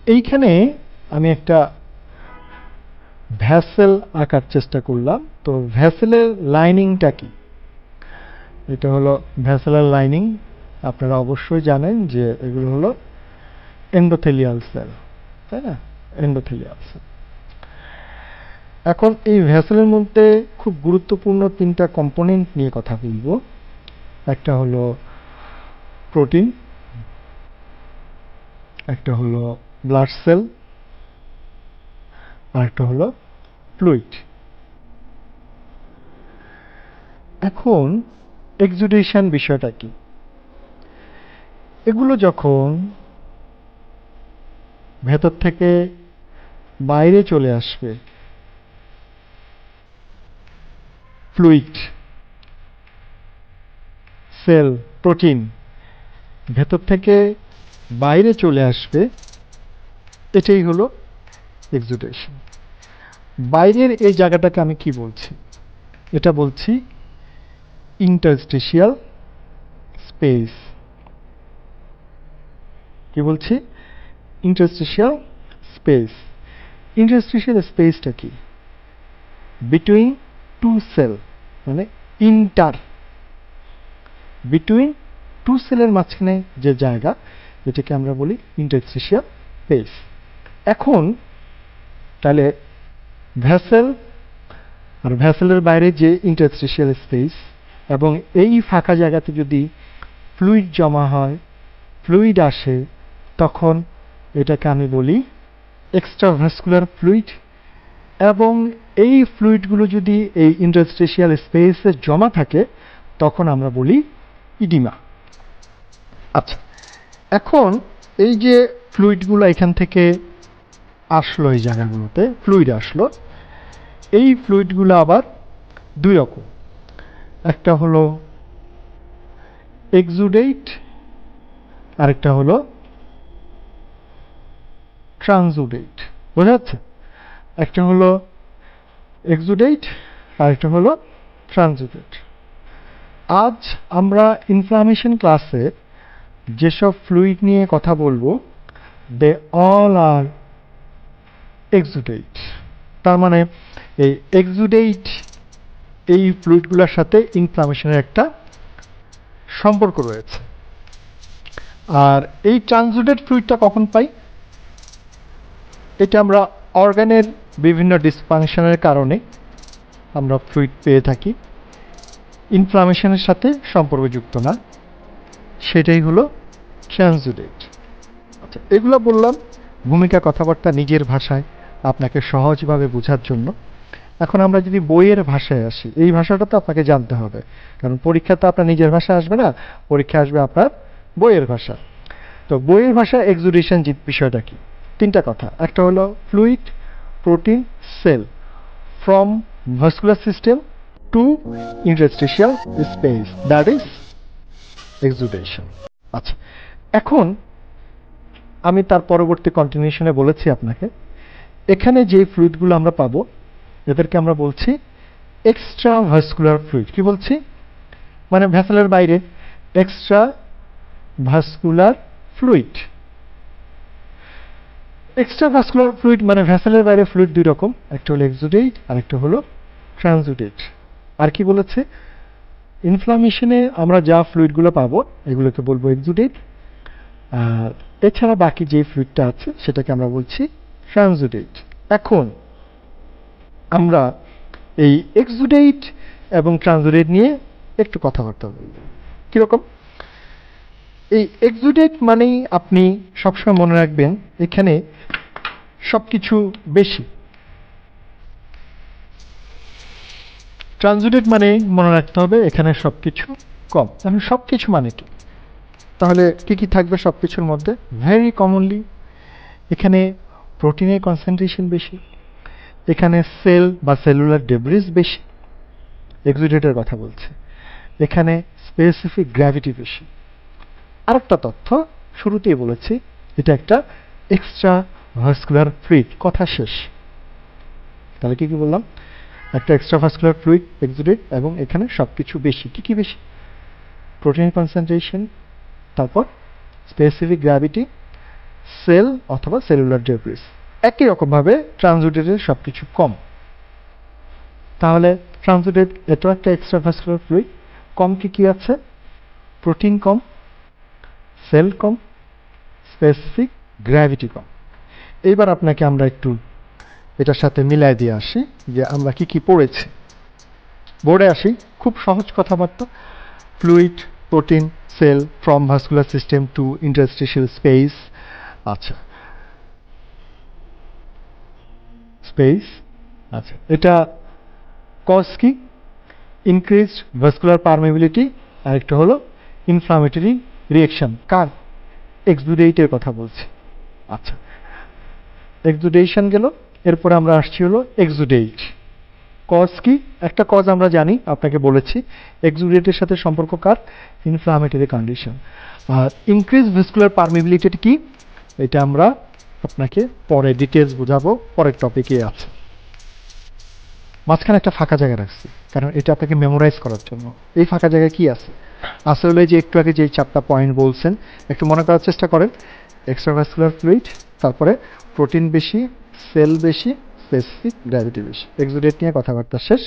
এইখানে আমি একটা ভ্যাসেল আঁকার চেষ্টা করলাম। তো ভ্যাসেলের লাইনিংটা কি? এটা হলো ভ্যাসেলের লাইনিং। আপনারা অবশ্যই জানেন যে এগুলো হলো এন্ডোথেলিয়াল সেল, তাই না? Endothelial cell. এখন এই ভ্যাসেলের মধ্যে খুব গুরুত্বপূর্ণ তিনটা কম্পোনেন্ট নিয়ে কথা বলবো। একটা হলো প্রোটিন, একটা হলো ব্লাড সেল, আর একটা হলো ফ্লুইড। এখন এক্সুডেশন বিষয়টা কি? এগুলো যখন ভেতর থেকে বাইরে চলে আসবে, ফ্লুইড, সেল, প্রোটিন ভেতর থেকে বাইরে চলে আসবে, এটাই হলো এক্সুডেশন। বাইরের এই জায়গাটাকে আমি কি বলছি? এটা বলছি ইন্টারস্টিশিয়াল স্পেস। কি বলছি? Interstitial space. ইন্টারস্টিশিয়াল স্পেসটা কি? বিটুইন টু সেল, মানে ইন্টার, বিটুইন টু সেলের মাঝখানে যে জায়গা, যেটাকে আমরা বলি ইন্টারস্টিশিয়াল স্পেস। এখন তাহলে ভ্যাসেল আর ভ্যাসেলের বাইরে যে ইন্টারস্টিশিয়াল স্পেস, এবং এই ফাঁকা জায়গাতে যদি ফ্লুইড জমা হয়, ফ্লুইড আসে, তখন এটাকে আমি বলি এক্সট্রাভাস্কুলার ফ্লুইড। এবং এই ফ্লুইডগুলো যদি এই ইন্টারস্টিশিয়াল স্পেসে জমা থাকে, তখন আমরা বলি ইডিমা। আচ্ছা, এখন এই যে ফ্লুইডগুলো এখান থেকে আসলো, এই জায়গাগুলোতে ফ্লুইড আসলো, এই ফ্লুইডগুলো আবার দুই রকম। একটা হলো এক্সুডেট, আরেকটা হলো ট্রান্সুডেট। বোঝা যাচ্ছে? একটা হলো এক্সুডেট, আরেকটা হলো ট্রান্সুডেট। আজ আমরা ইনফ্লামেশন ক্লাসে যেসব ফ্লুইড নিয়ে কথা বলবো, দে অল আর এক্সুডেট। তার মানে এই এক্সুডেট এই ফ্লুইডগুলোর সাথে ইনফ্লামেশনের একটা সম্পর্ক রয়েছে। আর এই ট্রান্সুডেট ফ্লুইডটা কখন পাই? এটা আমরা অর্গানের বিভিন্ন ডিসফাংশনের কারণে আমরা ফ্লুইড পেয়ে থাকি, ইনফ্লামেশনের সাথে সম্পর্কযুক্ত না, সেটাই হলো ট্রান্সুডেট। আচ্ছা, এগুলো বললাম ভূমিকা কথাবার্তা নিজের ভাষায় আপনাকে সহজভাবে বোঝার জন্য। এখন আমরা যদি বইয়ের ভাষায় আসি, এই ভাষাটা তো আপনাকে জানতে হবে, কারণ পরীক্ষা তো আপনার নিজের ভাষা আসবে না, পরীক্ষা আসবে আপনার বইয়ের ভাষা। তো বইয়ের ভাষা এক্সুডেশন বিষয়টা কি? তিনটা কথা। একটা হলো fluid, protein, cell from vascular system to interstitial space, that is exudation. আচ্ছা, এখন আমি তার পরবর্তী কন্টিনিউশনে বলেছি আপনাকে, এখানে যে ফ্লুইডগুলো আমরা পাবো এদেরকে আমরা বলছি এক্সট্রা ভাস্কুলার ফ্লুইড। কি বলছি? মানে ভ্যাসেলের বাইরে extra vascular fluid. Extra vascular fluid মানে ভ্যাসেলের বাইরে ফ্লুইড দুই রকম, একটা হলো এক্সুডেট আর একটা হলো ট্রান্সুডেট। আর কি বলেছে? ইনফ্লামেশনে আমরা যা ফ্লুইডগুলো পাবো এগুলোকে বলবো এক্সুডেট, আর এছাড়া বাকি যে ফ্লুইডটা আছে সেটাকে আমরা বলছি ট্রান্সুডেট। এখন আমরা এই এক্সুডেট এবং ট্রান্সুডেট নিয়ে একটু কথাবার্তা বলব। কিরকম? এই এক্সুডেট মানেই আপনি সবসময় মনে রাখবেন এখানে সবকিছু বেশি। ট্রান্সুডেট মানে মনে রাখতে হবে এখানে সবকিছু কম। এখন সবকিছু মানে কি? তাহলে কি কি থাকবে সবকিছুর মধ্যে? ভেরি কমনলি এখানে প্রোটিনের কনসেন্ট্রেশন বেশি, এখানে সেল বা সেলুলার ডেব্রিস বেশি, এক্সুডেটের কথা বলছে, এখানে স্পেসিফিক গ্র্যাভিটি বেশি। আরেকটা তথ্য শুরুতেই বলেছি, এটা একটা এক্সট্রা ভাস্কুলার ফ্লুইড। কথা শেষ। তাহলে কি কি বললাম? একটা এক্সট্রা ভাস্কুলার ফ্লুইড এক্সুডেট, এবং এখানে সবকিছু বেশি। কি কি বেশি? প্রোটিনের কনসেন্ট্রেশন, তারপর স্পেসিফিক গ্র্যাভিটি, সেল অথবা সেলুলার ডেব্রিস। একই রকমভাবে ট্রান্সুডেটের সব কিছু কম। তাহলে ট্রান্সুডেট এটাও একটা এক্সট্রাভাস্কুলার ফ্লুইড। কম কি আছে? প্রোটিন কম, সেল কম, স্পেসিফিক গ্র্যাভিটি কম। এইবার আপনাকে আমরা একটু এটার সাথে মিলাই দিয়ে আসি যে আমরা কি পড়েছি। বোর্ডে আসি, খুব সহজ কথাবার্তা। Fluid, protein, cell from vascular system to interstitial space. আচ্ছা, স্পেস। আচ্ছা, এটা কজ কি? ইনক্রিজড ভাস্কুলার পারমেবিলিটি, আর একটা হলো ইনফ্লামেটরি রিঅ্যাকশন। কার? এক্সুডেটের কথা বলছি। আচ্ছা, এক্সুডেশন গেল, এরপরে আমরা আসছি হলো এক্সুডেট। কজ কি? একটা কজ আমরা জানি, আপনাকে বলেছি। এক্সুডেটের সাথে সম্পর্ক কার? Inflammatory condition. আর ইনক্রিজ ভাস্কুলার পারমিবিলিটি কি? এটা আমরা আপনাকে পরে ডিটেলস বোঝাবো, পরের টপিকে আছে। মাঝখানে একটা ফাঁকা জায়গা রাখছি, কারণ এটা আপনাকে মেমোরাইজ করার জন্য। এই ফাঁকা জায়গায় কি আছে? আসলে যে একটু আগে যে 4টা পয়েন্ট বলছেন, একটু মনে করার চেষ্টা করেন। এক্সট্রাভাস্কুলার ফ্লুইড, তারপরে প্রোটিন বেশি, সেল বেশি, স্পেসিফিক গ্র্যাভিটি বেশি। এক্সুডেট নিয়ে কথাবার্তা শেষ।